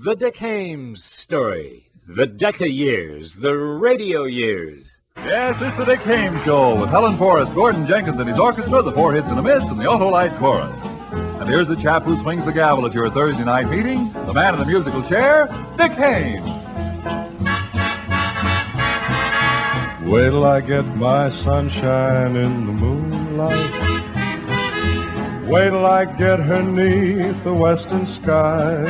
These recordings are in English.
The Dick Haymes story. The Decca years. The radio years. Yes, it's the Dick Haymes Show with Helen Forrest, Gordon Jenkins and his orchestra, the Four Hits and a Miss, and the Autolite Chorus. And here's the chap who swings the gavel at your Thursday night meeting, the man in the musical chair, Dick Haymes. Wait till I get my sunshine in the moonlight. Wait till I get her 'neath the western sky.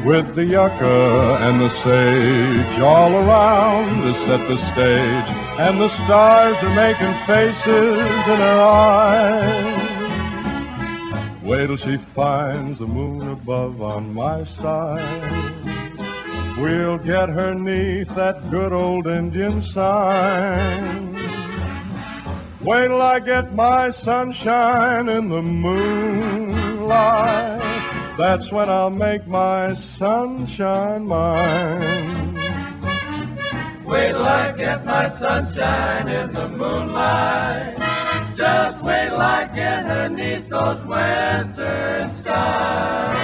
With the yucca and the sage all around to set the stage, and the stars are making faces in her eyes. Wait till she finds the moon above on my side. We'll get her 'neath that good old Indian sign. Wait till I get my sunshine in the moonlight. That's when I'll make my sunshine mine. Wait till I get my sunshine in the moonlight. Just wait till I get her 'neath those western skies.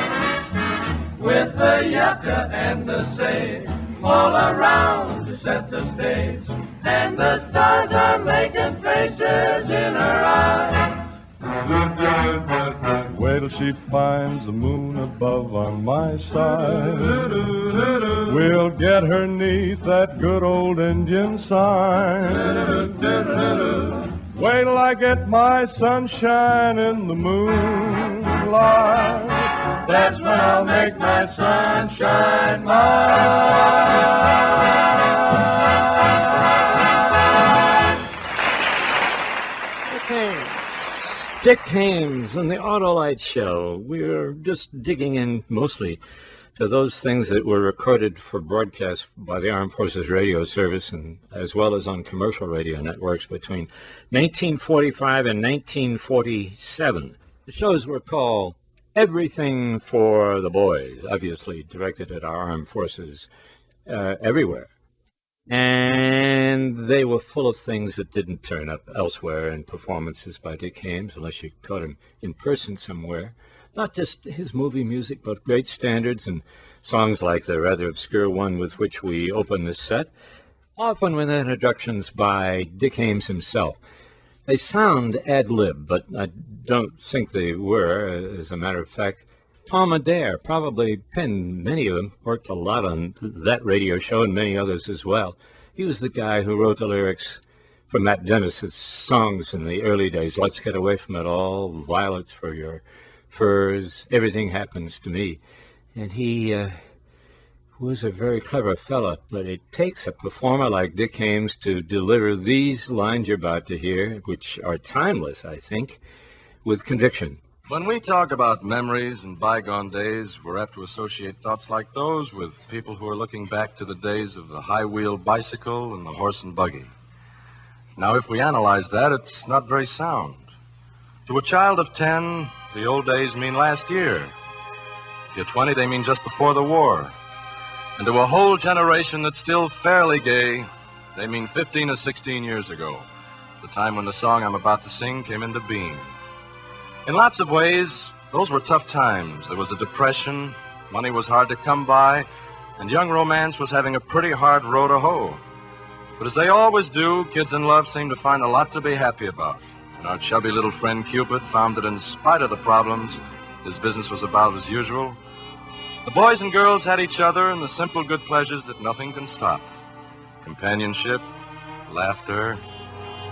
With the yucca and the sage all around to set the stage, and the stars are making faces in her eyes. Wait till she finds the moon above on my side. We'll get her 'neath that good old Indian sign. Wait till I get my sunshine in the moonlight. That's when I'll make my sunshine mine. Dick Haymes and the Autolite Show. We're just digging in mostly to those things that were recorded for broadcast by the Armed Forces Radio Service, and as well as on commercial radio networks between 1945 and 1947. The shows were called Everything for the Boys, obviously directed at our armed forces everywhere. And they were full of things that didn't turn up elsewhere in performances by Dick Haymes, unless you caught him in person somewhere. Not just his movie music, but great standards and songs like the rather obscure one with which we open this set, often with introductions by Dick Haymes himself. They sound ad-lib, but I don't think they were. As a matter of fact, Tom Adair probably penned many of them, worked a lot on that radio show and many others as well. He was the guy who wrote the lyrics for Matt Dennis's songs in the early days. Let's Get Away From It All, Violets for Your Furs, Everything Happens to Me. And he was a very clever fella, but it takes a performer like Dick Haymes to deliver these lines you're about to hear, which are timeless, I think, with conviction. When we talk about memories and bygone days, we're apt to associate thoughts like those with people who are looking back to the days of the high-wheeled bicycle and the horse and buggy. Now, if we analyze that, it's not very sound. To a child of 10, the old days mean last year. If you're 20, they mean just before the war. And to a whole generation that's still fairly gay, they mean 15 or 16 years ago, the time when the song I'm about to sing came into being. In lots of ways, those were tough times. There was a depression, money was hard to come by, and young romance was having a pretty hard row to hoe. But as they always do, kids in love seem to find a lot to be happy about. And our chubby little friend Cupid found that in spite of the problems, his business was about as usual. The boys and girls had each other and the simple good pleasures that nothing can stop. Companionship, laughter,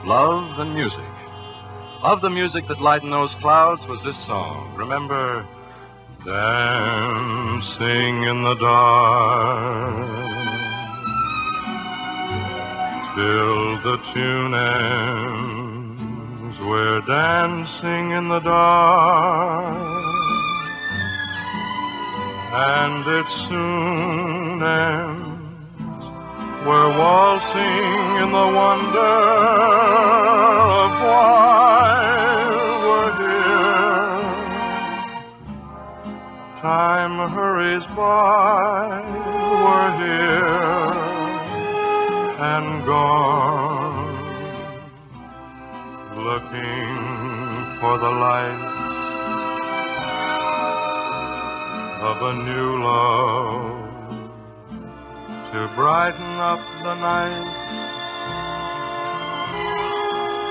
love, and music. Of the music that lightened those clouds was this song. Remember, dancing in the dark, till the tune ends. We're dancing in the dark, and it soon ends. We're waltzing in the wonder of why we're here. Time hurries by, we're here and gone, looking for the light of a new love to brighten up the night.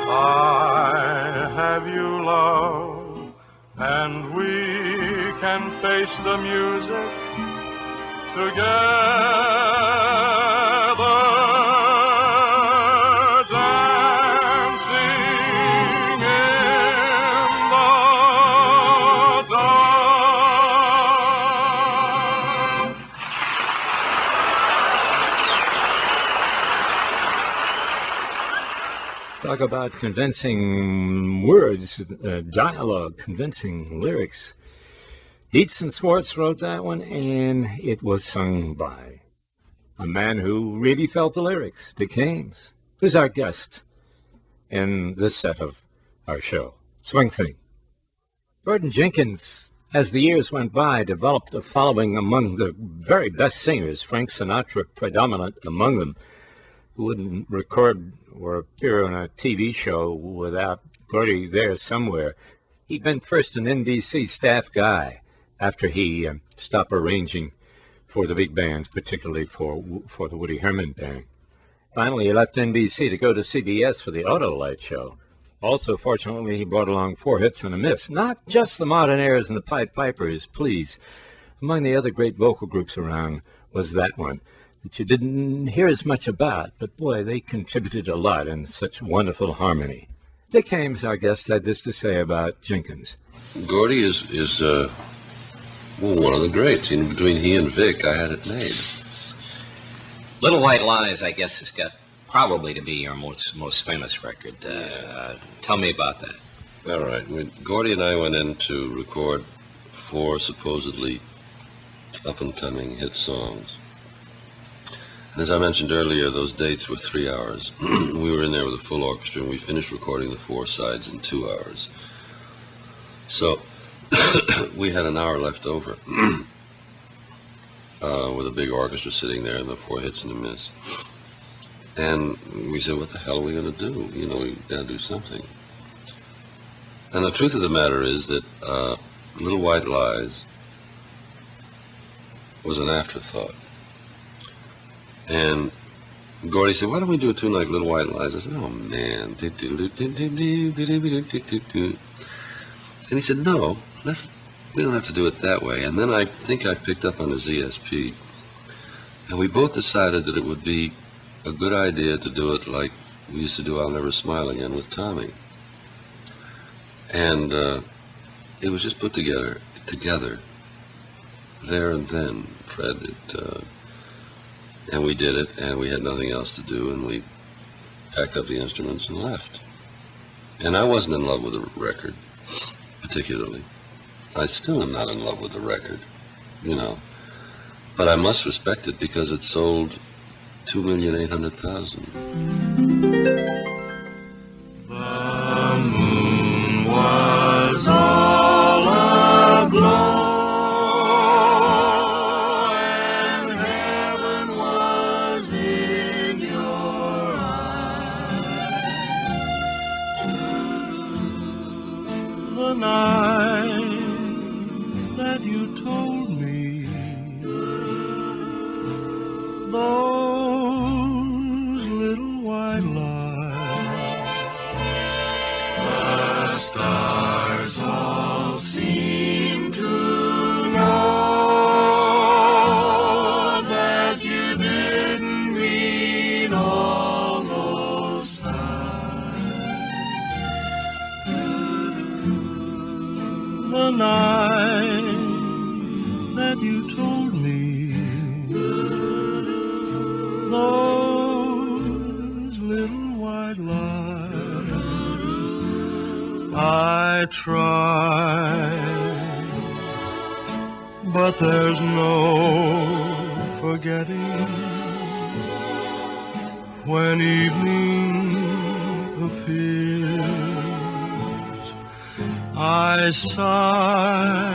I have you, love, and we can face the music together, dancing in the dark. Talk about convincing words, dialogue, convincing lyrics. Dietz and Swartz wrote that one, and it was sung by a man who really felt the lyrics, Dick Haymes, who's our guest in this set of our show, Swing Thing. Gordon Jenkins, as the years went by, developed a following among the very best singers, Frank Sinatra predominant among them, who wouldn't record or appear on a TV show without Gordy there somewhere. He'd been first an NBC staff guy after he stopped arranging for the big bands, particularly for the Woody Herman band. Finally, he left NBC to go to CBS for the Autolite show. Also, fortunately, he brought along 4 hits and a miss. Not just the Modern Airs and the Pied Pipers, please. Among the other great vocal groups around was that one that you didn't hear as much about, but boy, they contributed a lot in such wonderful harmony. Dick Haymes, our guest, had this to say about Jenkins. Gordy is one of the greats. You know, between he and Vic, I had it made. Little White Lies, I guess, has got probably to be your most famous record. Tell me about that. All right. Gordy and I went in to record 4 supposedly up-and-coming hit songs. And as I mentioned earlier, those dates were 3 hours. We were in there with a full orchestra, and we finished recording the 4 sides in 2 hours. So we had an hour left over with a big orchestra sitting there and the 4 hits and a miss. And we said, what the hell are we going to do? You know, we've got to do something. And the truth of the matter is that Little White Lies was an afterthought. And Gordy said, why don't we do a tune like Little White Lies? I said, oh, man. And he said, no, we don't have to do it that way. And then I think I picked up on the ZSP. And we both decided that it would be a good idea to do it like we used to do I'll Never Smile Again with Tommy. And it was just put together there and then, Fred. And we did it, and we had nothing else to do, and we packed up the instruments and left. And I wasn't in love with the record, particularly. I still am not in love with the record, you know. But I must respect it because it sold 2,800,000. The moon was all aglow. Night that you told me those little white lies, the stars all seem to know that you didn't mean all those times. the night that you told me those little white lies. I tried, but there's no forgetting when evening appears. I sigh,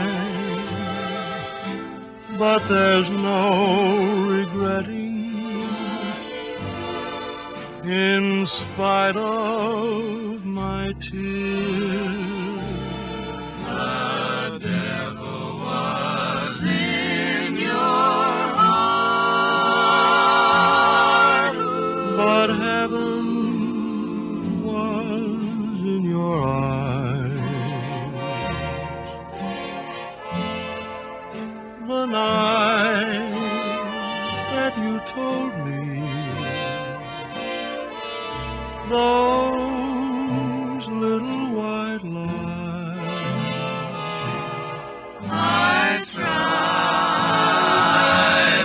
but there's no regretting. In spite of my tears, the devil was in the night that you told me those little white lies. I try,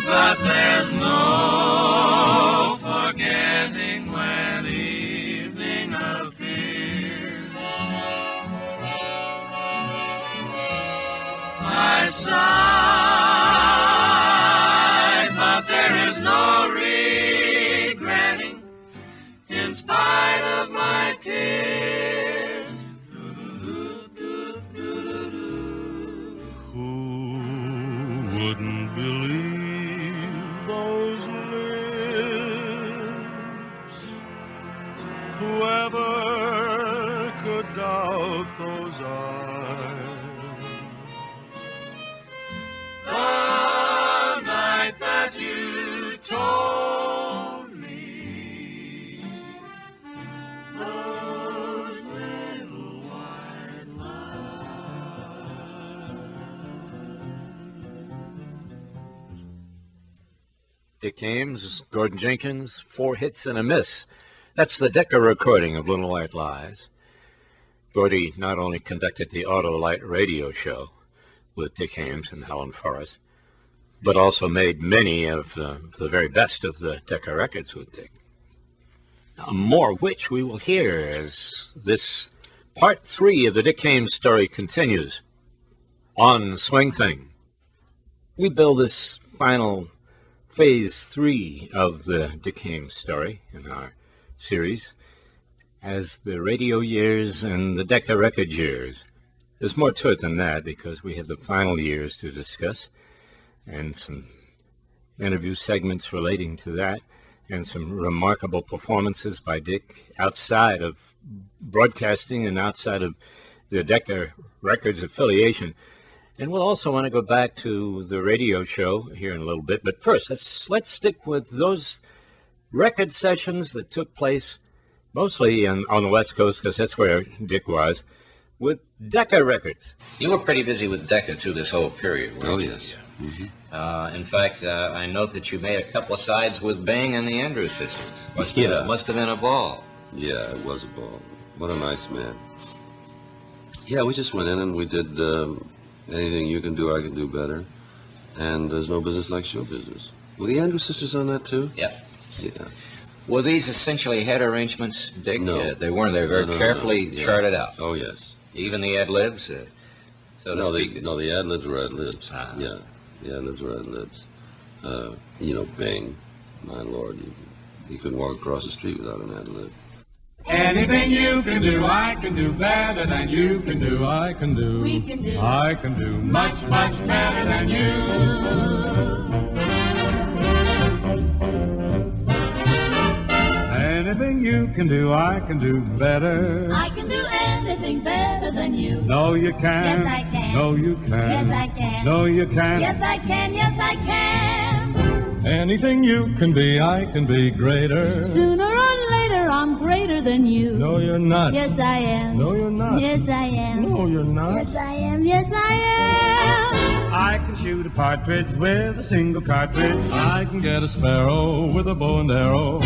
but there's no forgetting when evening appears. I sigh, but there is no regretting in spite of my tears. Who wouldn't believe those lips? Whoever could doubt those eyes? The night that you told me those little white lies. Dick Haymes, Gordon Jenkins, 4 hits and a miss. That's the Decca recording of Little White Lies. Gordy not only conducted the Autolite radio show with Dick Haymes and Helen Forrest, but also made many of the very best of the Decca records with Dick. Now, more of which we will hear as this part 3 of the Dick Haymes story continues on Swing Thing. We build this final phase 3 of the Dick Haymes story in our series as the radio years and the Decca record years. There's more to it than that because we have the final years to discuss and some interview segments relating to that and some remarkable performances by Dick outside of broadcasting and outside of the Decca Records affiliation. And we'll also want to go back to the radio show here in a little bit. But first, let's stick with those record sessions that took place mostly on the West Coast, because that's where Dick was, with Decca Records. You were pretty busy with Decca through this whole period, weren't you? Oh, yes. Mm-hmm. In fact, I note that you made a couple of sides with Bing and the Andrews sisters. Must have been a ball. Yeah, it was a ball. What a nice man. Yeah, we just went in and we did anything you can do, I can do better. And there's no business like show business. Were the Andrews sisters on that too? Yep. Yeah. Were these essentially head arrangements, Dick? No. They weren't. They were very carefully charted out. Oh, yes. Even the ad-libs, so to speak? No, the ad-libs were ad-libs. Ah. Yeah, the ad-libs were ad-libs. You know, Bing, my Lord, you couldn't walk across the street without an ad-lib. Anything you can do, I can do better than you can do. I can do, We can do I can do Much, much better than you. anything you can do, I can do better. I can do anything better than you. No, you can. Yes, I can. No, you can. Yes, I can. No, you can. Yes, I can. Yes, I can. Anything you can be, I can be greater. Sooner or later, I'm greater than you. No, you're not. Yes, I am. No, you're not. Yes, I am. No, you're not. Yes, I am. Yes, I am. I can shoot a partridge with a single cartridge. I can get a sparrow with a bow and arrow.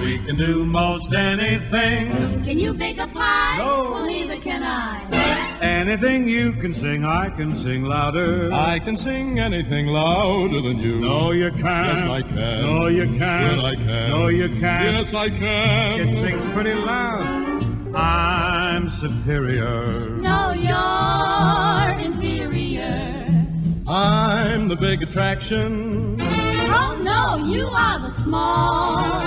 We can do most anything. Can you bake a pie? No. Well, neither can I. Anything you can sing, I can sing louder. I can sing anything louder than you. No, you can't. Yes, I can. No, you can't. Yes, I can. No, you can't. Yes, I can. It sings pretty loud. I'm superior. No, you're inferior. I'm the big attraction. Oh, no, you are the small.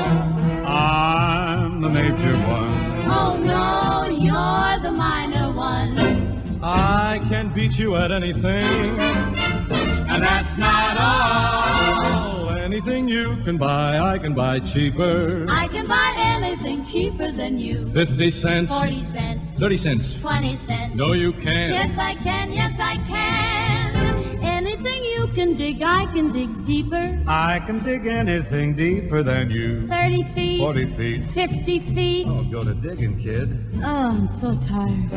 I'm the major one. Oh, no, you're the minor one. I can beat you at anything. And that's not all. Anything you can buy, I can buy cheaper. I can buy anything cheaper than you. 50 cents. 40 cents. 30 cents. 20 cents. No, you can't. Yes, I can. Yes, I can. Anything you can dig, I can dig deeper. I can dig anything deeper than you. 30 feet. 40 feet. 50 feet. Oh, go to digging, kid. Oh, I'm so tired.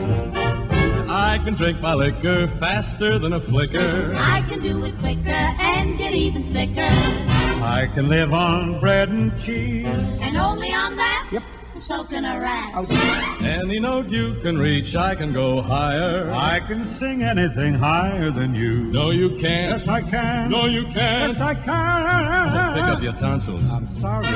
I can drink my liquor faster than a flicker. I can do it quicker and get even sicker. I can live on bread and cheese. And only on that? Yep. So can a rat. Any note you can reach, I can go higher. I can sing anything higher than you. No, you can't. Yes, I can. No, you can't. Yes, I can. Pick up your tonsils. I'm sorry.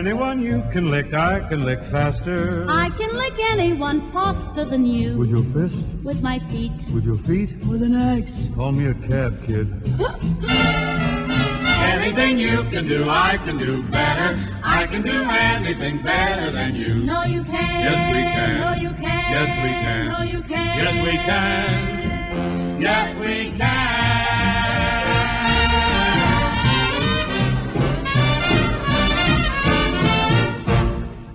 Anyone you can lick, I can lick faster. I can lick anyone faster than you. With your fist? With my feet. With your feet? With an axe. Call me a cab, kid. Anything you can do, I can do better. I can do anything better than you. No, you can't. Yes, we can. No, you can't. Yes, we can. No, you can't. Yes, we can. Yes, we can.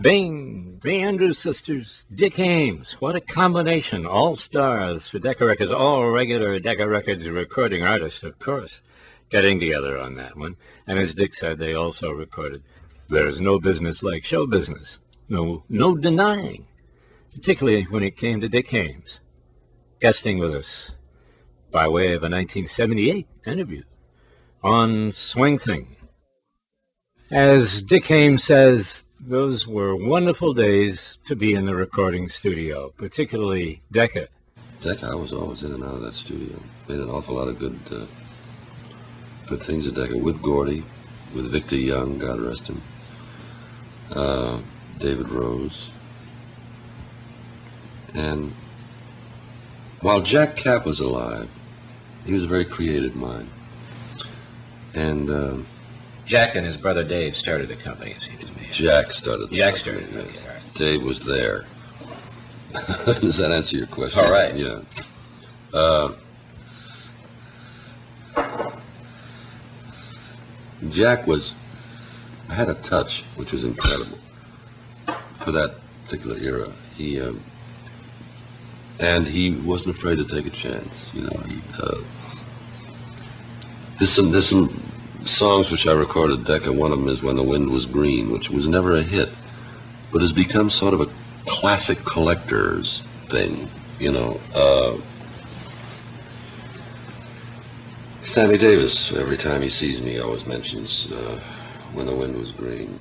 Bing! The Andrews Sisters, Dick Haymes. What a combination. All stars for Decca Records, all regular Decca Records recording artists, of course, getting together on that one. And as Dick said, they also recorded There's No Business Like Show Business. No denying, particularly when it came to Dick Haymes, guesting with us by way of a 1978 interview on Swing Thing. As Dick Haymes says, those were wonderful days to be in the recording studio, particularly Decca. Decca, I was always in and out of that studio. Made an awful lot of good things at Decca, with Gordy, with Victor Young, God rest him, David Rose. And while Jack Kapp was alive, he was a very creative mind. And Jack and his brother Dave started the company, it seems to me. Jack started the Jack company, started the company, yes. all right. Dave was there. Does that answer your question? All right. Yeah. Jack had a touch which was incredible for that particular era. And he wasn't afraid to take a chance. You know, there's some songs which I recorded at Decca. One of them is When the Wind Was Green, which was never a hit, but has become sort of a classic collector's thing, you know. Sammy Davis, every time he sees me, always mentions When the Wind Was Green.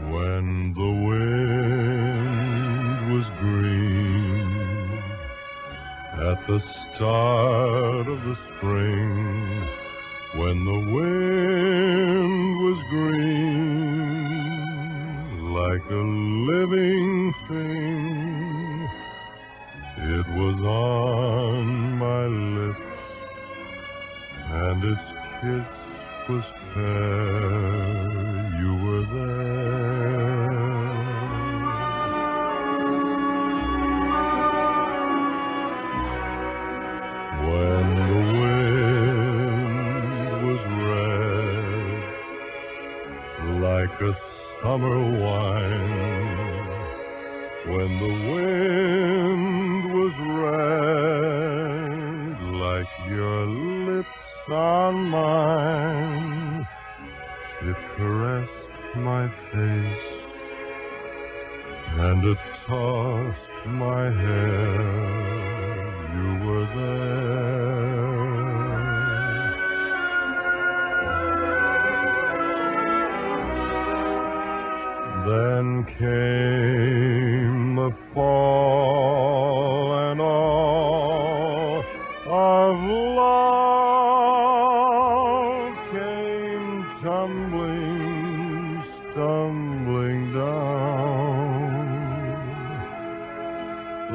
When the wind was green at the start of the spring, when the wind was green like a living thing, it was on my lips and its kiss was fair. You were there. When the wind was red like a summer wine, when the wind was red like your lips on mine, it caressed my face and it tossed my hair. You were there. Then came the fall and all of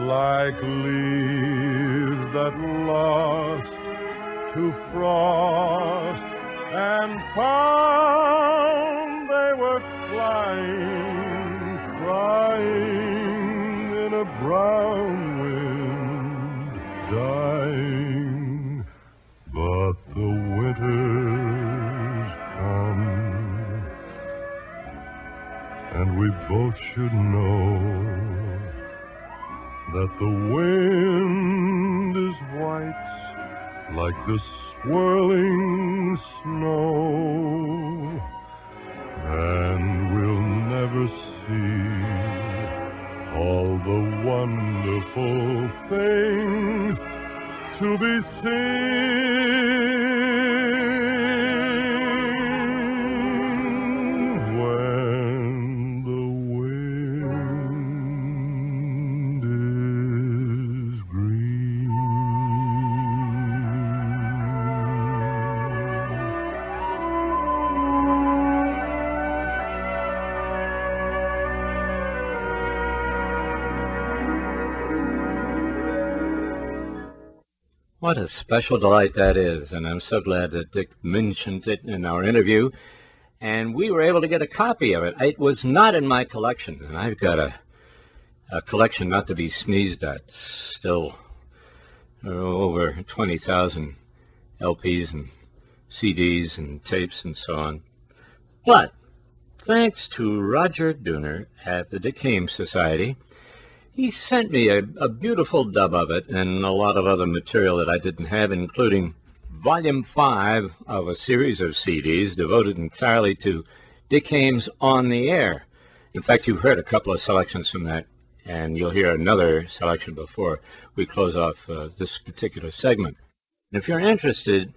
like leaves that lost to frost and found they were flying, crying in a brown wind, dying. But the winter's come, and we both should know that the wind is white like the swirling snow, and we'll never see all the wonderful things to be seen when the wind is green. What a special delight that is, and I'm so glad that Dick mentioned it in our interview, and we were able to get a copy of it. It was not in my collection, and I've got a collection not to be sneezed at, still over 20,000 LPs and CDs and tapes and so on. But thanks to Roger Dooner at the Dick Haymes Society, he sent me a beautiful dub of it and a lot of other material that I didn't have, including Volume 5 of a series of CDs devoted entirely to Dick Haymes on the Air. In fact, you've heard a couple of selections from that, and you'll hear another selection before we close off this particular segment. And if you're interested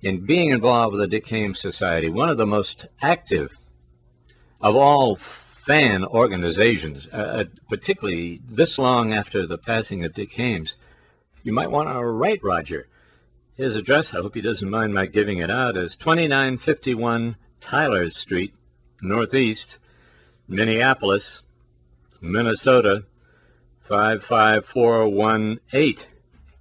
in being involved with the Dick Haymes Society, one of the most active of all fan organizations, particularly this long after the passing of Dick Haymes, you might want to write Roger. His address, I hope he doesn't mind my giving it out, is 2951 Tyler Street, Northeast, Minneapolis, Minnesota, 55418.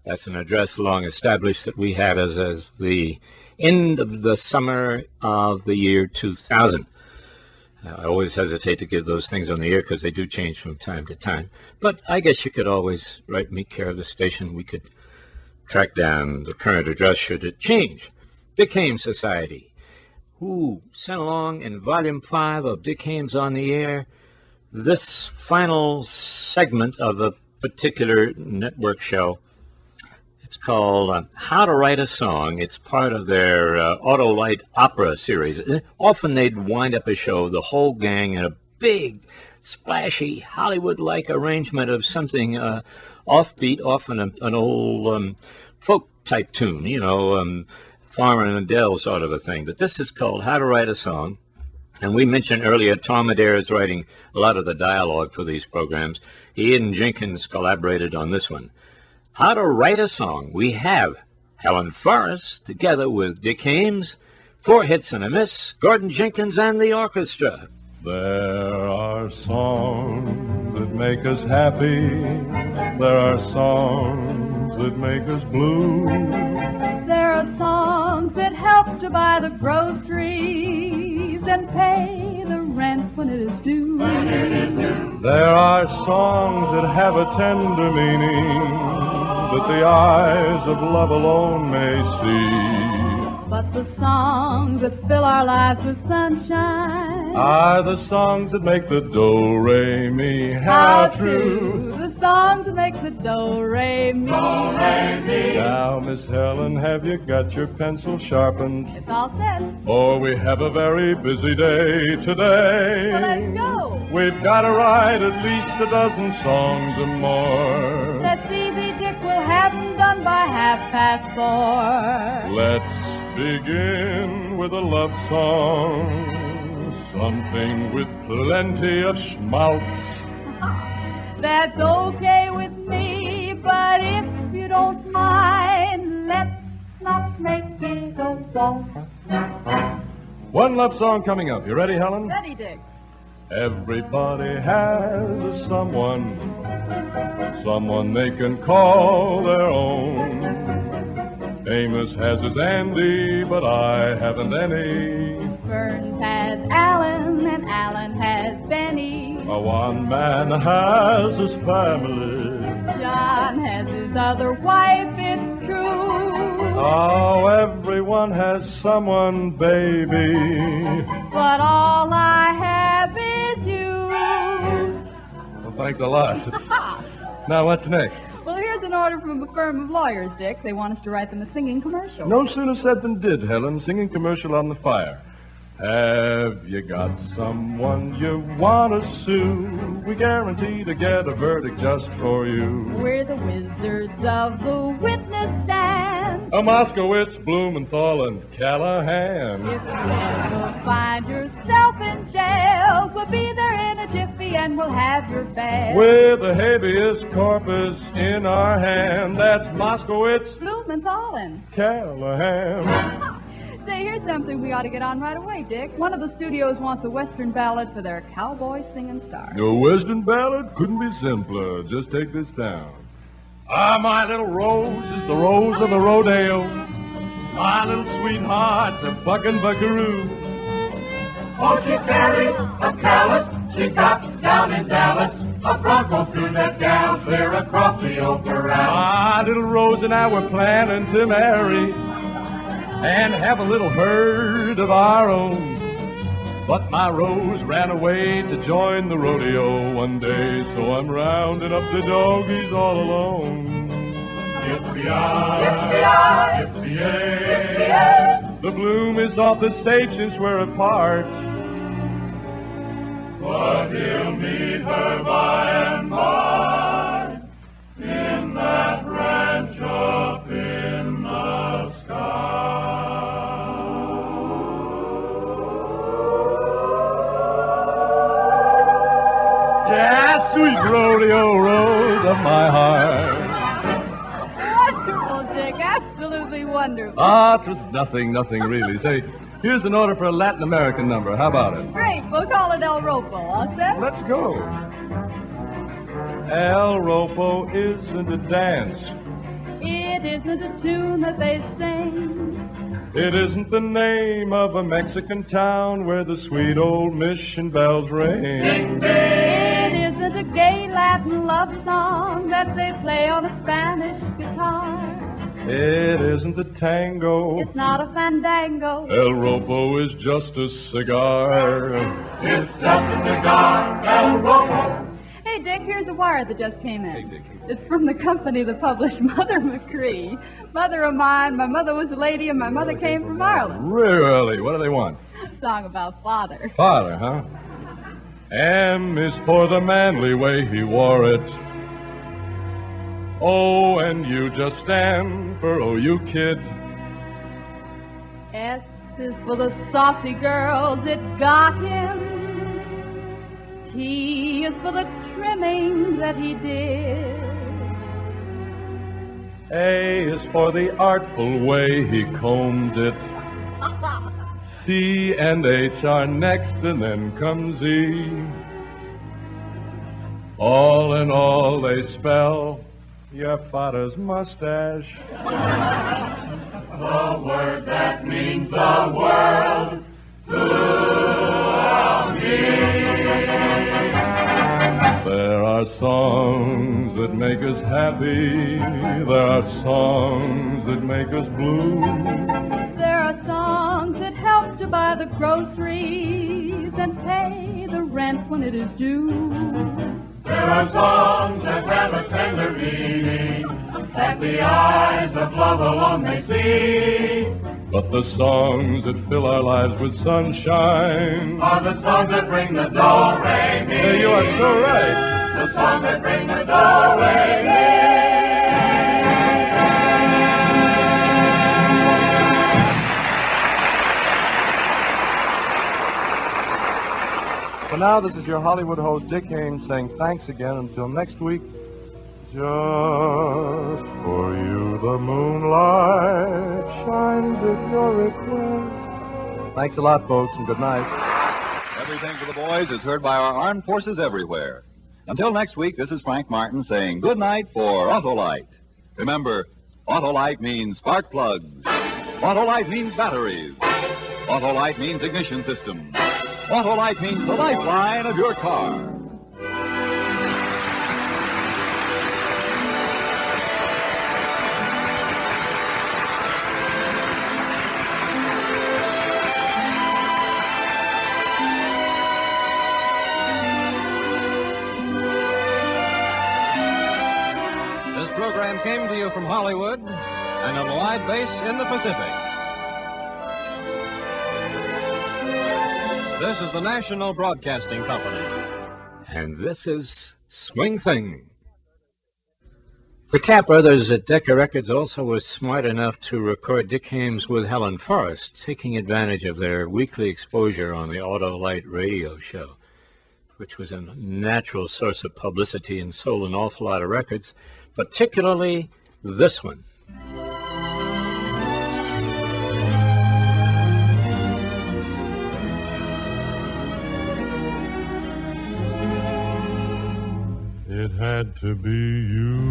That's an address long established that we had as the end of the summer of the year 2000. I always hesitate to give those things on the air because they do change from time to time. But I guess you could always write me care of the station. We could track down the current address should it change. Dick Haymes Society, who sent along in Volume 5 of Dick Haymes on the Air this final segment of a particular network show. It's called How to Write a Song. It's part of their Autolite Opera series. Often they'd wind up a show, the whole gang, in a big, splashy, Hollywood-like arrangement of something offbeat, often an old folk-type tune, you know, Farmer and Mandel sort of a thing. But this is called How to Write a Song. And we mentioned earlier Tom Adair is writing a lot of the dialogue for these programs. He and Jenkins collaborated on this one. How to Write a Song. We have Helen Forrest together with Dick Haymes, 4 hits and a miss, Gordon Jenkins and the orchestra. There are songs that make us happy. There are songs that make us blue. There are songs that help to buy the groceries and pay the rent when it is due. There are songs that have a tender meaning that the eyes of love alone may see. But the songs that fill our lives with sunshine are the songs that make the do-re-mi. How true. The songs that make the do-re-mi. Now, Miss Helen, have you got your pencil sharpened? It's all set. For we have a very busy day today. Well, let's go. We've got to write at least a dozen songs or more. That's easy, Dick. We'll have them done by 4:30. Let's begin with a love song. Something with plenty of schmaltz. That's okay with me, but if you don't mind, let's not make it a waltz. One love song coming up. You ready, Helen? Ready, Dick. Everybody has someone someone they can call their own. Amos has his Andy, but I haven't any. Burns has Alan, and Alan has Benny. One man has his family. John has his other wife, it's true. Oh, everyone has someone, baby. But all I have is you. Well, thanks a lot. Now, what's next? Well, here's an order from a firm of lawyers, Dick. They want us to write them a singing commercial. No sooner said than did, Helen. Singing commercial on the fire. Have you got someone you want to sue? We guarantee to get a verdict just for you. We're the wizards of the witness stand. A Moskowitz, Blumenthal, and Callahan. If you ever find yourself in jail, we'll be there in a jiffy and we'll have your bail. With a habeas corpus in our hand, that's Moskowitz, Blumenthal, and Callahan. Say, here's something we ought to get on right away, Dick. One of the studios wants a Western ballad for their cowboy singing star. No Western ballad couldn't be simpler. Just take this down. Ah, my little rose is the rose of the rodeo. My little sweetheart's a bucking buckaroo. Oh, she carries a callus she got down in Dallas. A bronco threw that gal clear across the old corral. My little Rose and I were planning to marry and have a little herd of our own. But my Rose ran away to join the rodeo one day, so I'm rounding up the doggies all alone. Yippee-yi, yippee-yay, the bloom is off the sage since we're apart. But he'll meet her by and by in that ranch up in the sky. Yeah, sweet rodeo rose of my heart. Wonderful, Dick. Absolutely wonderful. Ah, 'twas nothing really. Say, here's an order for a Latin American number. How about it? Great. We'll call it El Ropo. All set? Let's go. El Ropo isn't a dance. It isn't a tune that they sing. It isn't the name of a Mexican town where the sweet old mission bells ring. It isn't a gay Latin love song that they play on a Spanish guitar. It isn't a tango. It's not a fandango. El Ropo is just a cigar. It's just a cigar, El Ropo. Hey, Dick, here's a wire that just came in. Hey, Dickie. It's from the company that published Mother McCree. Mother of mine, my mother was a lady, and my mother came from Ireland. Really? What do they want? Song about father. Father, huh? M is for the manly way he wore it. O and U just stand for oh, you kid. S is for the saucy girls that got him. T is for the trimming that he did. A is for the artful way he combed it. C and H are next, and then comes E. All in all, they spell your father's mustache. The word that means the world to me. There are songs that make us happy. There are songs that make us blue. There are songs that help to buy the groceries and pay the rent when it is due. There are songs that have a tender meaning that the eyes of love alone may see. But the songs that fill our lives with sunshine Are the songs that bring the do-re-mi. Hey, you are so right. The songs that bring the do-re-mi. For now, this is your Hollywood host, Dick Haymes, saying thanks again until next week. Just for you, the moonlight shines at your request. Thanks a lot, folks, and good night. Everything for the Boys is heard by our armed forces everywhere. Until next week, this is Frank Martin saying good night for Autolite. Remember, Autolite means spark plugs. Autolite means batteries. Autolite means ignition systems. Autolite means the lifeline of your car. This program came to you from Hollywood and on a wide base in the Pacific. This is the National Broadcasting Company. And this is Swing Thing. The Cat brothers at Decca Records also were smart enough to record Dick Haymes with Helen Forrest, taking advantage of their weekly exposure on the Autolite radio show, which was a natural source of publicity and sold an awful lot of records, particularly this one. It had to be you.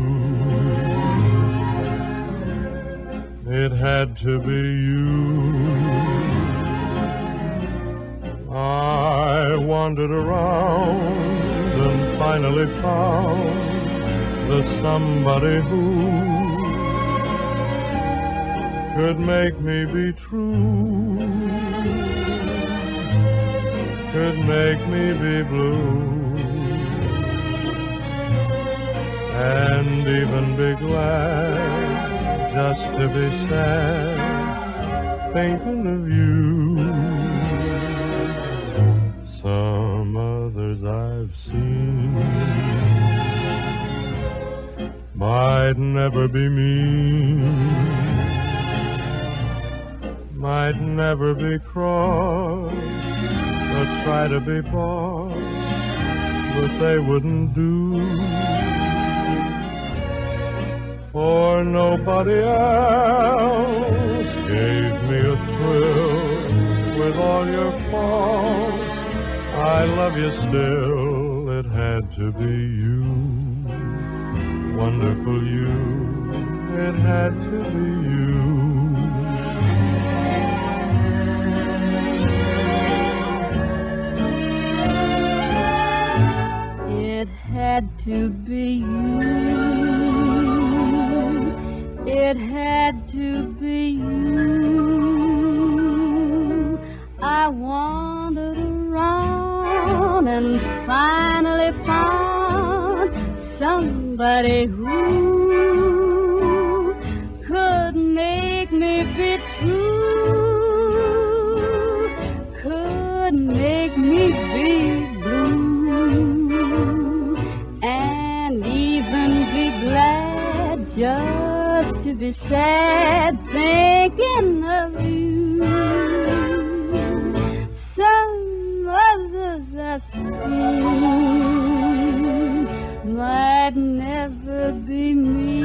It had to be you. I wandered around and finally found the somebody who could make me be true, could make me be blue, and even be glad just to be sad, thinking of you. Some others I've seen might never be mean, might never be cross, or try to be boss, but they wouldn't do. For nobody else gave me a thrill with all your faults. I love you still. It had to be you, wonderful you. It had to be you. It had to be you. It had to be you. I wandered around and finally found somebody who could make me be true, could make me be blue, and even be glad just to be sad thinking of you. Some others I've seen might never be me,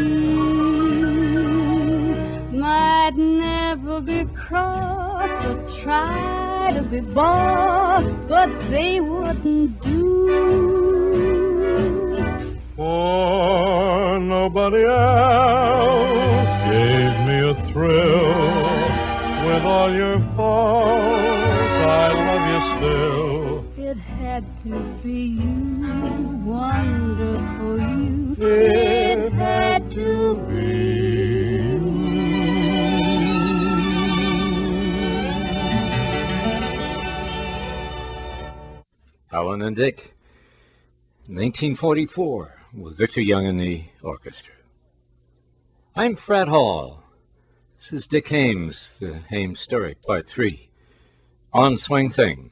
might never be cross or try to be boss, but they wouldn't do. For nobody else gave me a thrill with all your faults. I love you still. It had to be you, wonderful you. It had to be you. Helen and Dick, 1944, with Victor Young in the orchestra. I'm Fred Hall. This is Dick Haymes, the Haymes story, Part 3, on Swing Thing.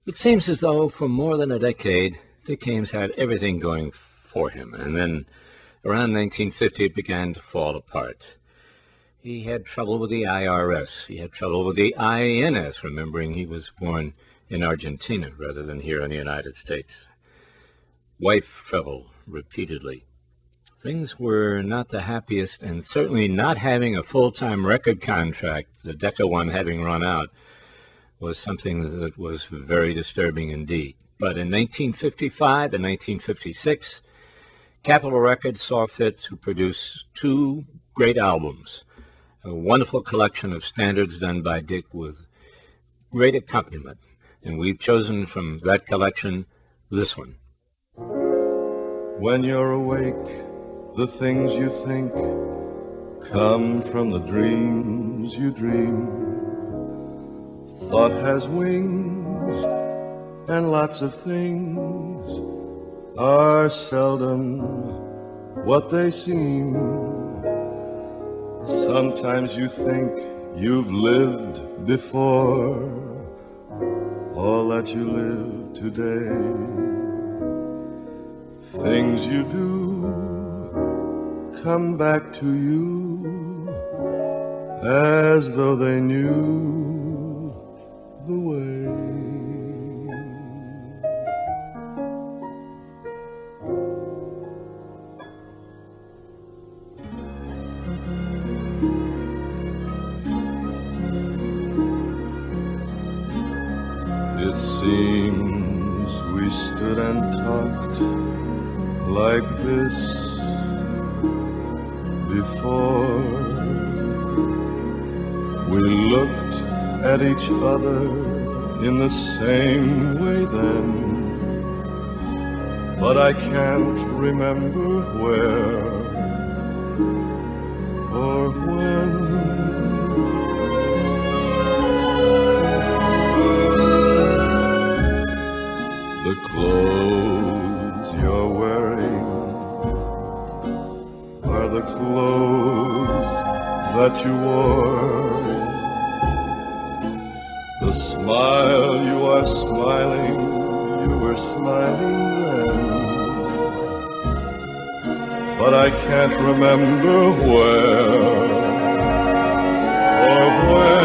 It seems as though for more than a decade, Dick Haymes had everything going for him, and then around 1950 it began to fall apart. He had trouble with the IRS. He had trouble with the INS, remembering he was born in Argentina rather than here in the United States. Wife trouble repeatedly. Things were not the happiest, and certainly not having a full-time record contract, the Decca one having run out, was something that was very disturbing indeed. But in 1955 and 1956, Capitol Records saw fit to produce two great albums, a wonderful collection of standards done by Dick with great accompaniment. And we've chosen from that collection this one. When you're awake, the things you think come from the dreams you dream. Thought has wings, and lots of things are seldom what they seem. Sometimes you think you've lived before all that you live today. Things you do come back to you as though they knew the way. It seems we stood and talked like this before. We looked at each other in the same way then, but I can't remember where or when. The clothes you're wearing are the clothes that you wore. The smile you are smiling, you were smiling then, but I can't remember where or when.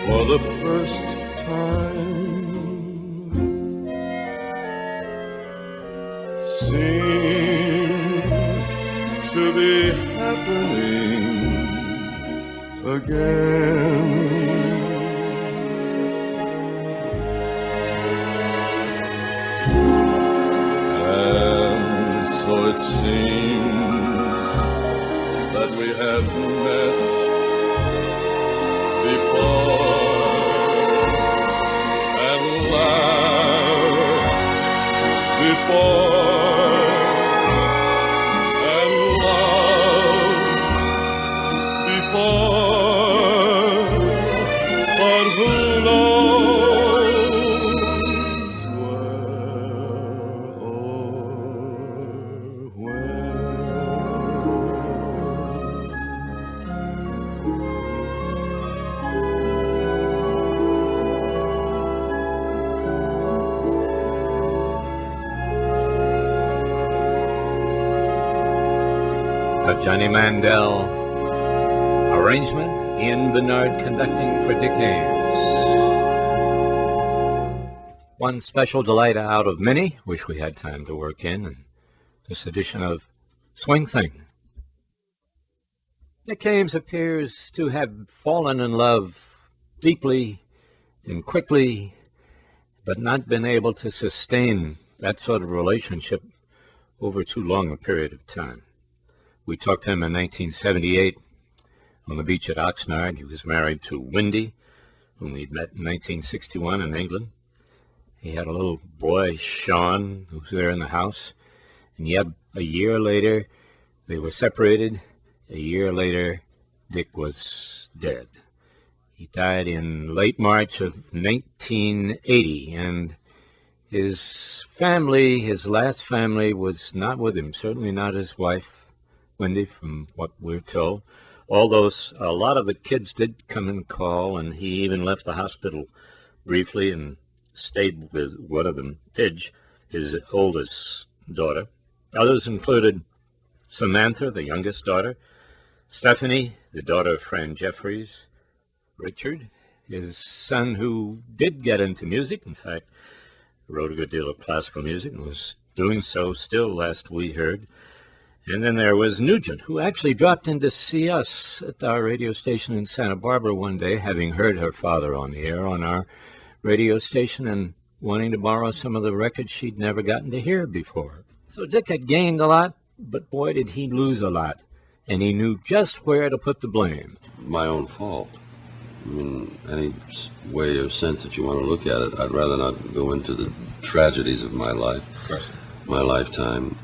For the first time seem to be happening again. And so it seems that we have met before. Before and love before, but who knows where or when. A Johnny Mandel arrangement, Ian Bernard conducting for Dick Haymes. One special delight out of many, wish we had time to work in this edition of Swing Thing. Dick Haymes appears to have fallen in love deeply and quickly, but not been able to sustain that sort of relationship over too long a period of time. We talked to him in 1978 on the beach at Oxnard. He was married to Wendy, whom he'd met in 1961 in England. He had a little boy, Sean, who was there in the house. And yet, a year later, they were separated. A year later, Dick was dead. He died in late March of 1980, and his family, his last family, was not with him, certainly not his wife, Wendy, from what we're told. Although a lot of the kids did come and call, and he even left the hospital briefly and stayed with one of them, Pidge, his oldest daughter. Others included Samantha, the youngest daughter, Stephanie, the daughter of Fran Jeffries, Richard, his son, who did get into music, in fact, wrote a good deal of classical music and was doing so still last we heard. And then there was Nugent, who actually dropped in to see us at our radio station in Santa Barbara one day, having heard her father on the air on our radio station and wanting to borrow some of the records she'd never gotten to hear before. So Dick had gained a lot, but boy, did he lose a lot. And he knew just where to put the blame. My own fault. I mean, any way or sense that you want to look at it, I'd rather not go into the tragedies of my life, my lifetime.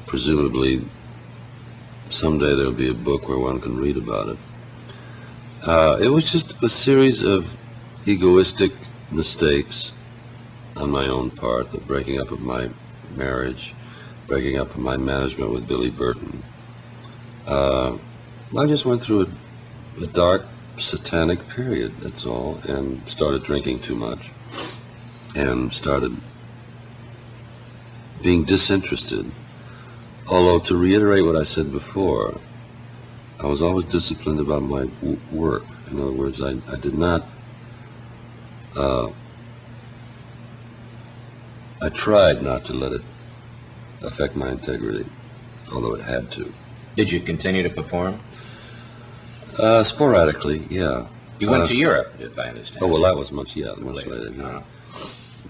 Presumably, someday there'll be a book where one can read about it. It was just a series of egoistic mistakes on my own part, the breaking up of my marriage, breaking up of my management with Billy Burton. I just went through a dark, satanic period, that's all, and started drinking too much, and started being disinterested. Although, to reiterate what I said before, I was always disciplined about my work. In other words, I did not, I tried not to let it affect my integrity, although it had to. Did you continue to perform? Sporadically, yeah. You went to Europe, if I understand. Oh, well, that was much later. Yeah.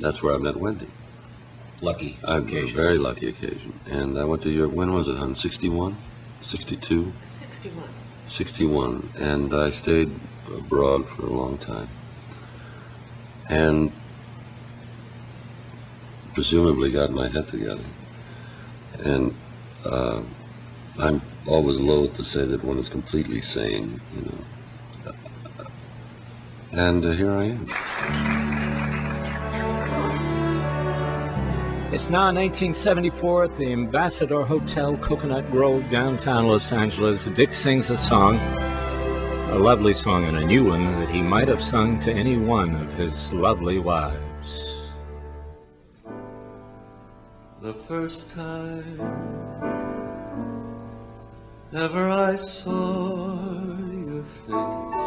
That's where I met Wendy. Lucky occasion. A very lucky occasion. And I went to Europe, when was it, hon? 61? 62? 61. 61. And I stayed abroad for a long time. And presumably got my head together. And I'm always loath to say that one is completely sane, you know. And here I am. It's now 1974 at the Ambassador Hotel, Coconut Grove, downtown Los Angeles. Dick sings a song, a lovely song and a new one that he might have sung to any one of his lovely wives. The first time ever I saw your face,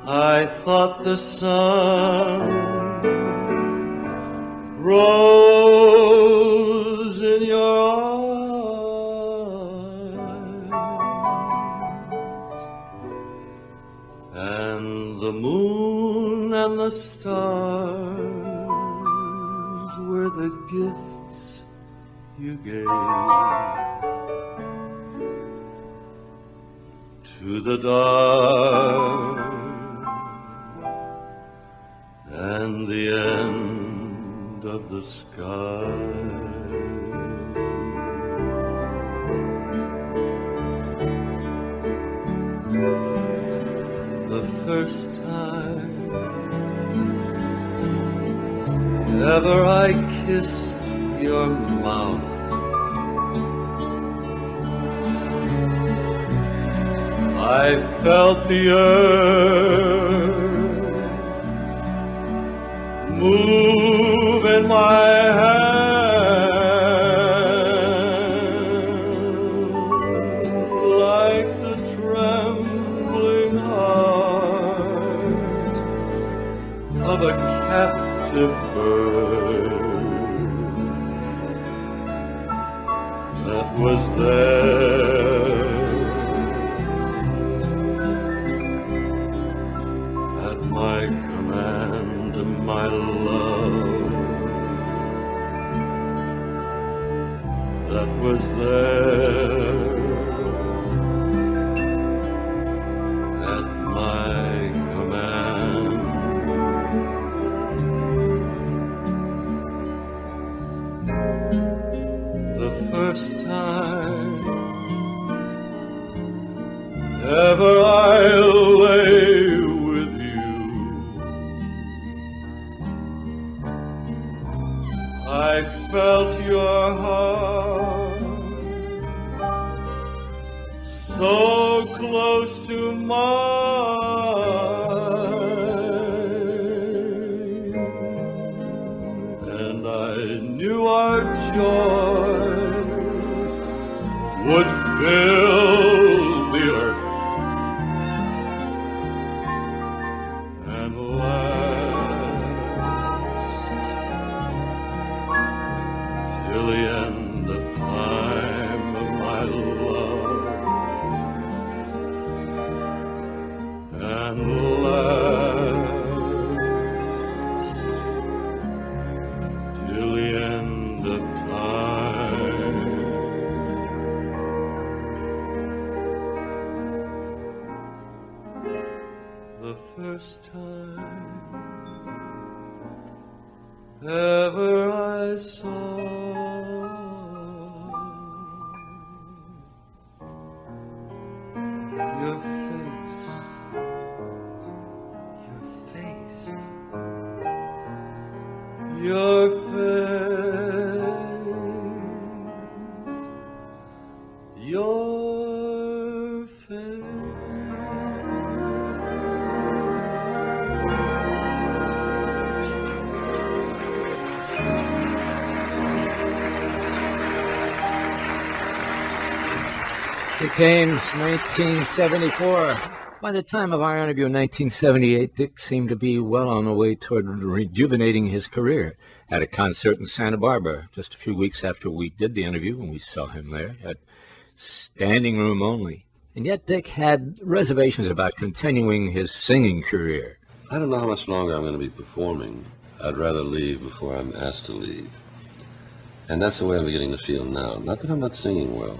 I thought the sun rose in your eyes, and the moon and the stars were the gifts you gave to the dark and the end of the sky. The first time ever I kissed your mouth, I felt the earth move in my hand, like the trembling heart of a captive bird that was there at my command, my love, that was there at my command. The first time ever I lay with you, I felt your heart so close to mine, and I knew our joy would fill the earth and last till the end of time of my love, and last till the end of time. The first time ever I saw your face, your face. Dick Haymes, 1974. By the time of our interview in 1978, Dick seemed to be well on the way toward rejuvenating his career. At a concert in Santa Barbara, just a few weeks after we did the interview, when we saw him there, at standing room only. And yet Dick had reservations about continuing his singing career. I don't know how much longer I'm going to be performing. I'd rather leave before I'm asked to leave. And that's the way I'm beginning to feel now. Not that I'm not singing well.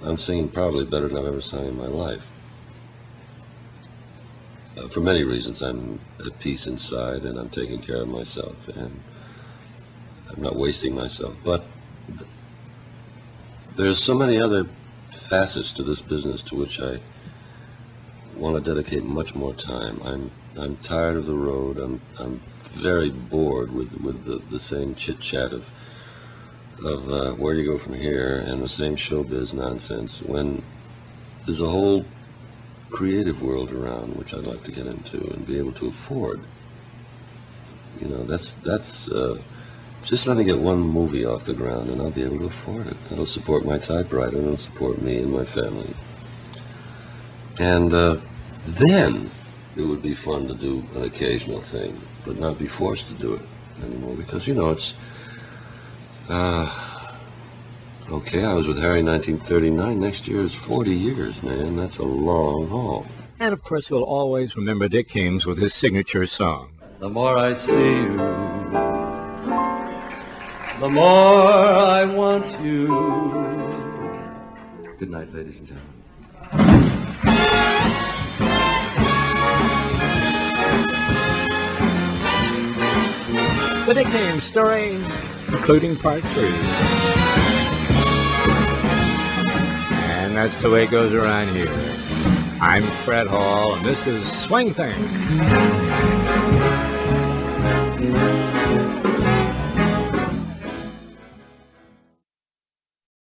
I'm singing probably better than I've ever sung in my life. For many reasons, I'm at peace inside, and I'm taking care of myself, and I'm not wasting myself. But there's so many other facets to this business to which I want to dedicate much more time. I'm tired of the road. I'm very bored with the same chit-chat of where do you go from here, and the same showbiz nonsense, when there's a whole creative world around which I'd like to get into and be able to afford. You know, that's just let me get one movie off the ground and I'll be able to afford it. That'll support my typewriter, and it'll support me and my family. And then it would be fun to do an occasional thing, but not be forced to do it anymore, because, you know, it's okay, I was with Harry in 1939. Next year is 40 years, man. That's a long haul. And, of course, we'll always remember Dick Haymes with his signature song. The more I see you, the more I want you. Good night, ladies and gentlemen. The Dick Haymes story, including part 3. And that's the way it goes around here. I'm Fred Hall, and this is Swing Thing.